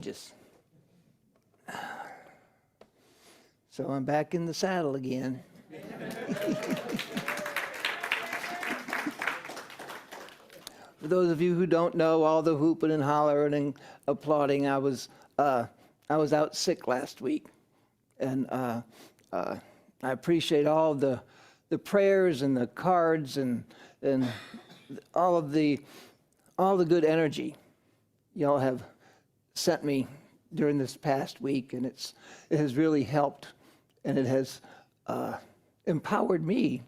Just so I'm back in the saddle again. For those of you who don't know, all the whooping and hollering and applauding, I was out sick last week, and I appreciate all the prayers and the cards and all the good energy y'all have sent me during this past week, and it has really helped, and it has empowered me,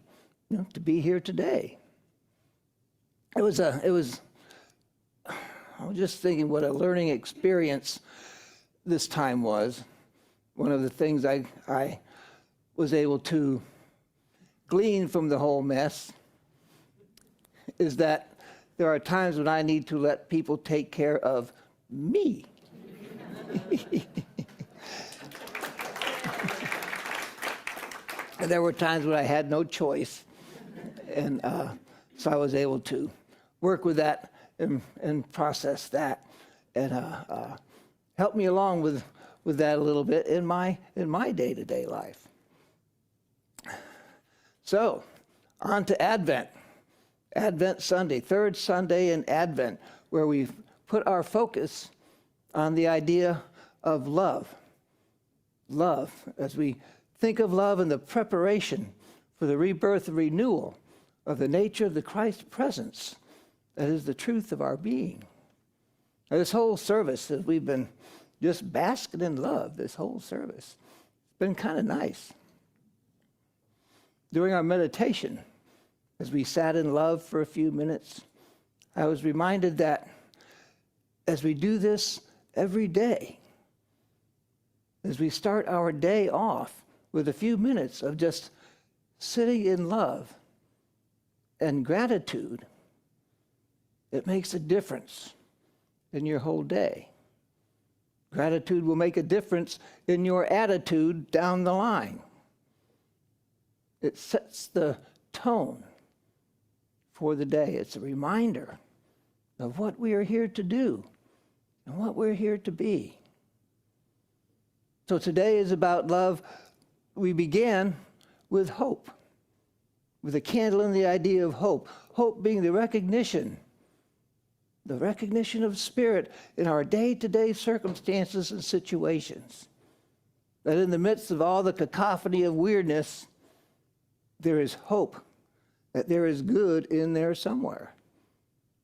to be here today. I was just thinking what a learning experience this time was. One of the things I was able to glean from the whole mess is that there are times when I need to let people take care of me. And there were times when I had no choice, and so I was able to work with that and process that, and help me along with that a little bit in my day-to-day life. So, on to Advent Sunday, third Sunday in Advent, where we've put our focus on the idea of love. Love, as we think of love and the preparation for the rebirth and renewal of the nature of the Christ presence that is the truth of our being. Now, this whole service, as we've been just basking in love, this whole service, it's been kind of nice. During our meditation, as we sat in love for a few minutes, I was reminded that as we do this every day, as we start our day off with a few minutes of just sitting in love and gratitude, it makes a difference in your whole day. Gratitude will make a difference in your attitude down the line. It sets the tone for the day. It's a reminder of what we are here to do and what we're here to be. So today is about love. We began with hope, with a candle in the idea of hope. Hope being the recognition of Spirit in our day-to-day circumstances and situations. That in the midst of all the cacophony of weirdness, there is hope, that there is good in there somewhere.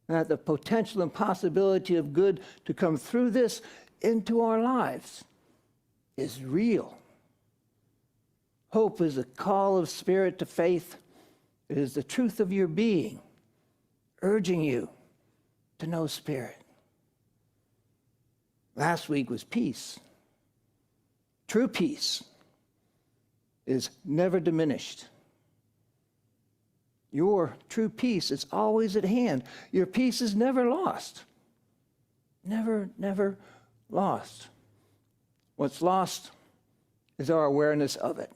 And that the potential and possibility of good to come through this into our lives is real. Hope is a call of Spirit to faith. It is the truth of your being, urging you to know Spirit. Last week was peace. True peace is never diminished. Your true peace is always at hand. Your peace is never lost. Never, never lost. What's lost is our awareness of it.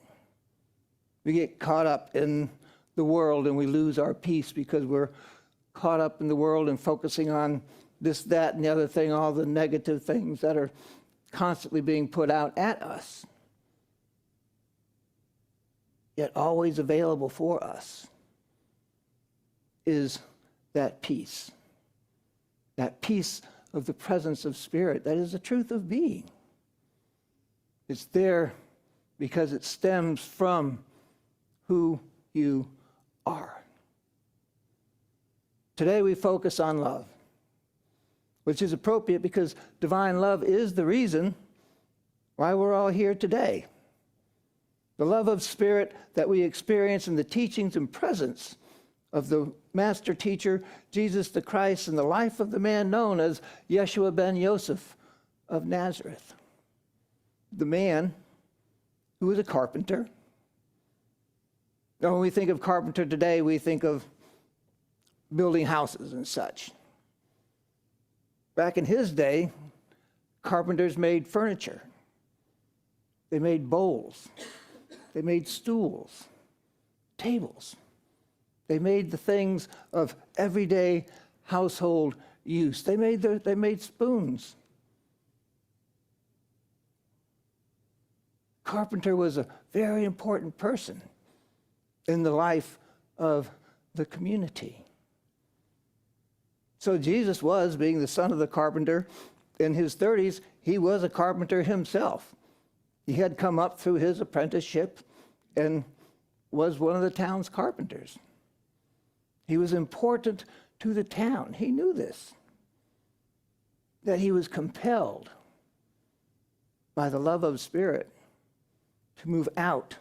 We get caught up in the world and we lose our peace because we're caught up in the world and focusing on this, that, and the other thing, all the negative things that are constantly being put out at us, yet always available for us, is that peace of the presence of Spirit. That is the truth of being. It's there because it stems from who you are. Today we focus on love, which is appropriate because divine love is the reason why we're all here today. The love of Spirit that we experience in the teachings and presence of the master teacher, Jesus the Christ, and the life of the man known as Yeshua ben Yosef of Nazareth. The man who was a carpenter. Now, when we think of carpenter today, we think of building houses and such. Back in his day, carpenters made furniture. They made bowls. They made stools, tables. They made the things of everyday household use. They made spoons. carpenter was a very important person in the life of the community. So Jesus was, being the son of the carpenter, in his 30s, he was a carpenter himself. He had come up through his apprenticeship and was one of the town's carpenters. He was important to the town. He knew this, that he was compelled by the love of Spirit to move out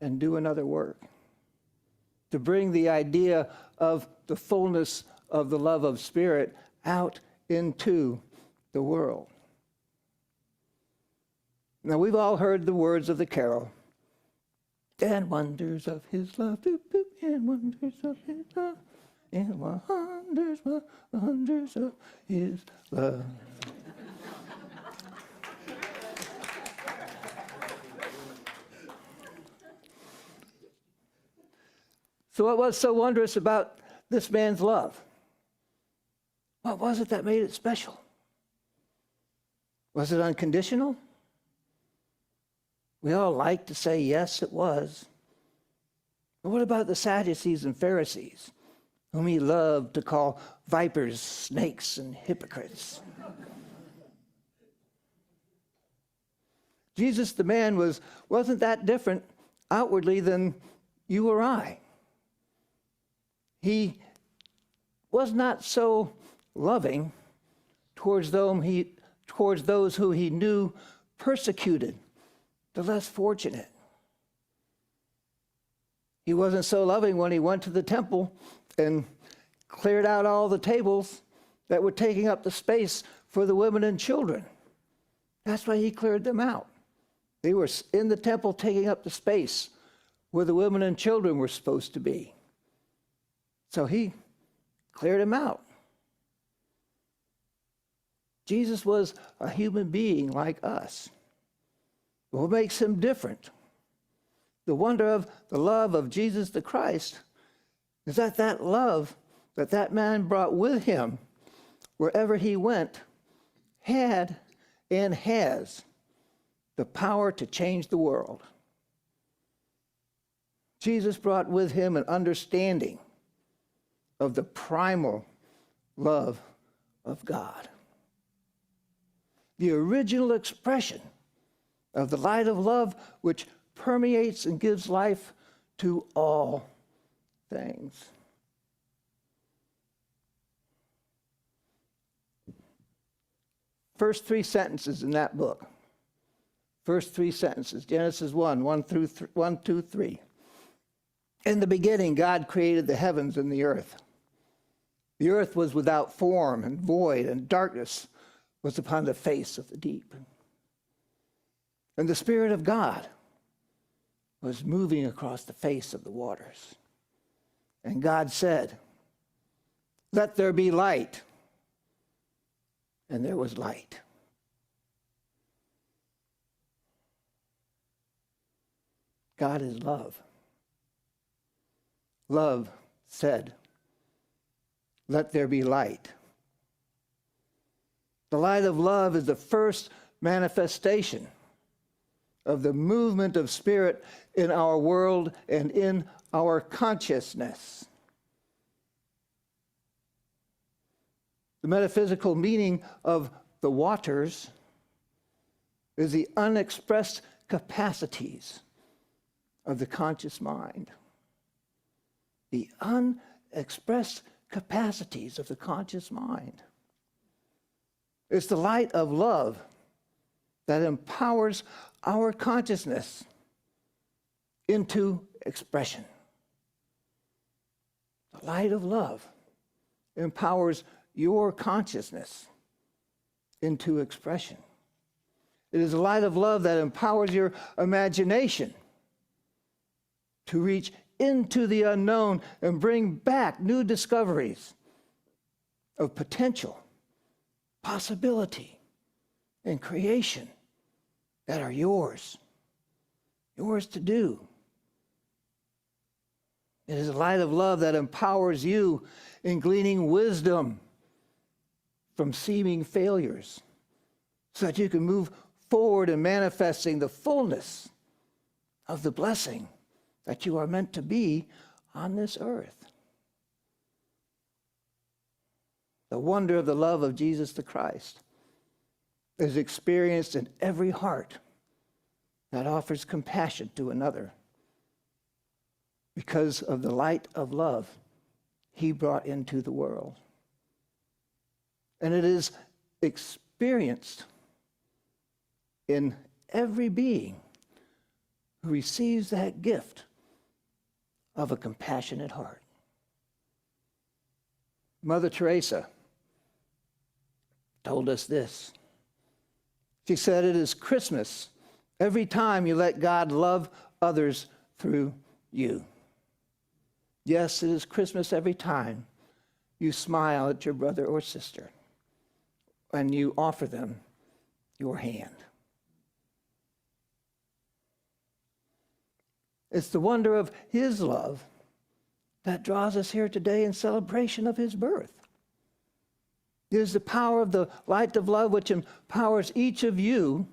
and do another work, to bring the idea of the fullness of the love of Spirit out into the world. Now, we've all heard the words of the carol, and wonders of his love, and wonders of his love, and wonders of his love. So what was so wondrous about this man's love? What was it that made it special? Was it unconditional? We all like to say, yes, it was. But what about the Sadducees and Pharisees, whom he loved to call vipers, snakes, and hypocrites? Jesus, the man, wasn't that different outwardly than you or I. He was not so loving towards those who he knew persecuted the less fortunate. He wasn't so loving when he went to the temple and cleared out all the tables that were taking up the space for the women and children. That's why he cleared them out. They were in the temple taking up the space where the women and children were supposed to be. So he cleared them out. Jesus was a human being like us. What makes him different? The wonder of the love of Jesus the Christ is that love that man brought with him wherever he went had and has the power to change the world. Jesus brought with him an understanding of the primal love of God, the original expression of the light of love which permeates and gives life to all things. First three sentences in that book. First three sentences, Genesis 1 through 3. In the beginning, God created the heavens and the earth. The earth was without form and void, and darkness was upon the face of the deep. And the Spirit of God was moving across the face of the waters. And God said, "Let there be light." And there was light. God is love. Love said, "Let there be light." The light of love is the first manifestation of the movement of Spirit in our world and in our consciousness. The metaphysical meaning of the waters is the unexpressed capacities of the conscious mind. The unexpressed capacities of the conscious mind. It's the light of love that empowers our consciousness into expression. The light of love empowers your consciousness into expression. It is the light of love that empowers your imagination to reach into the unknown and bring back new discoveries of potential, possibility, and creation that are yours to do. It is a light of love that empowers you in gleaning wisdom from seeming failures so that you can move forward and manifesting the fullness of the blessing that you are meant to be on this earth. The wonder of the love of Jesus the Christ is experienced in every heart that offers compassion to another because of the light of love he brought into the world. And it is experienced in every being who receives that gift of a compassionate heart. Mother Teresa told us this. She said, "It is Christmas every time you let God love others through you." Yes, it is Christmas every time you smile at your brother or sister and you offer them your hand. It's the wonder of his love that draws us here today in celebration of his birth. It is the power of the light of love which empowers each of you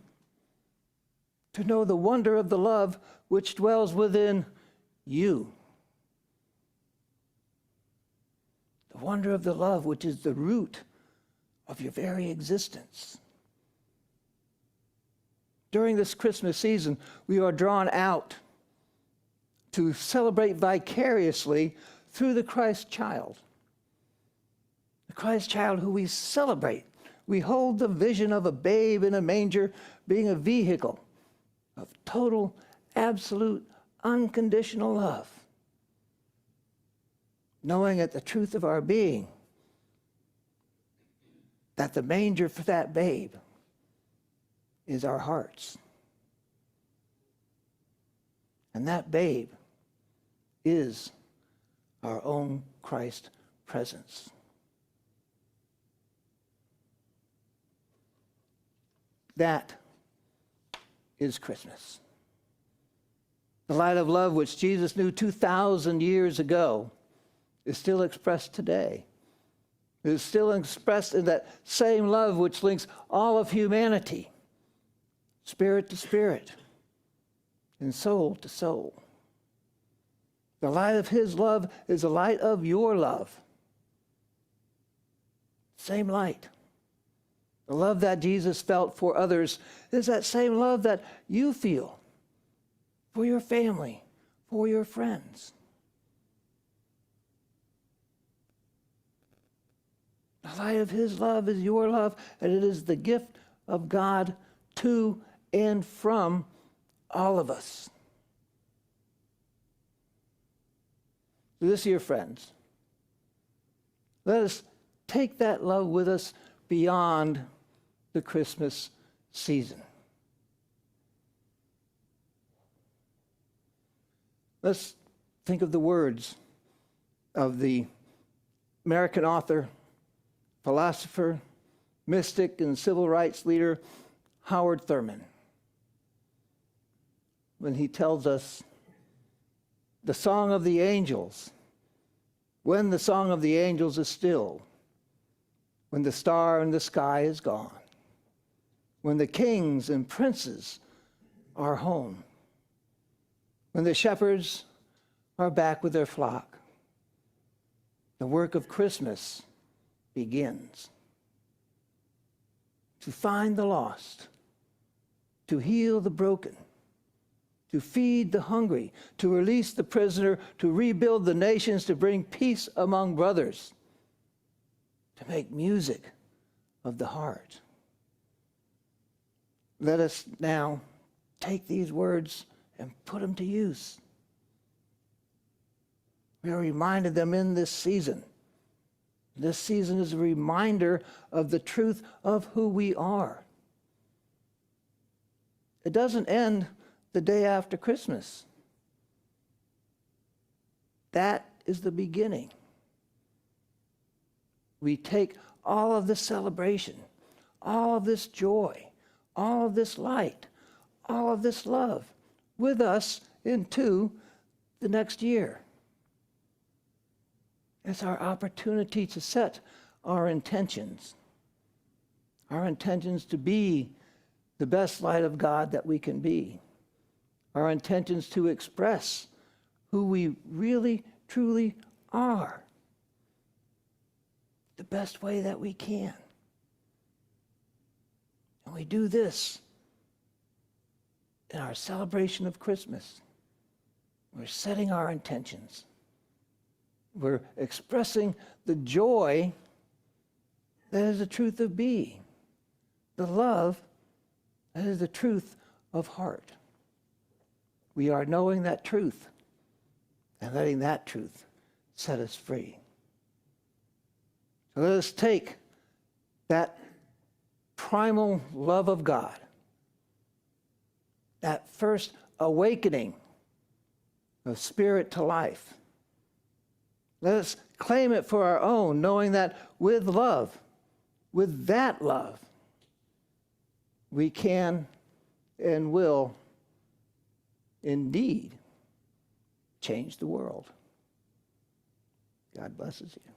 to know the wonder of the love which dwells within you. The wonder of the love which is the root of your very existence. During this Christmas season, we are drawn out to celebrate vicariously through the Christ child. The Christ child who we celebrate. We hold the vision of a babe in a manger being a vehicle of total, absolute, unconditional love. Knowing at the truth of our being that the manger for that babe is our hearts. And that babe is our own Christ presence. That is Christmas. The light of love which Jesus knew 2,000 years ago is still expressed today. It is still expressed in that same love which links all of humanity, spirit to spirit, and soul to soul. The light of his love is the light of your love. Same light. The love that Jesus felt for others is that same love that you feel for your family, for your friends. The light of his love is your love, and it is the gift of God to and from all of us. So this year, friends, let us take that love with us beyond the Christmas season. Let's think of the words of the American author, philosopher, mystic, and civil rights leader Howard Thurman, when he tells us the song of the angels, when the song of the angels is still, when the star in the sky is gone, when the kings and princes are home, when the shepherds are back with their flock, the work of Christmas begins. To find the lost, to heal the broken, to feed the hungry, to release the prisoner, to rebuild the nations, to bring peace among brothers, to make music of the heart. Let us now take these words and put them to use. We are reminded them in this season. This season is a reminder of the truth of who we are. It doesn't end the day after Christmas. That is the beginning. We take all of this celebration, all of this joy, all of this light, all of this love with us into the next year. It's our opportunity to set our intentions to be the best light of God that we can be. Our intentions to express who we really, truly are the best way that we can. And we do this in our celebration of Christmas. We're setting our intentions. We're expressing the joy that is the truth of being, the love that is the truth of heart. We are knowing that truth and letting that truth set us free. So let us take that primal love of God, that first awakening of spirit to life. Let us claim it for our own, knowing that with love, with that love, we can and will indeed change the world. God blesses you.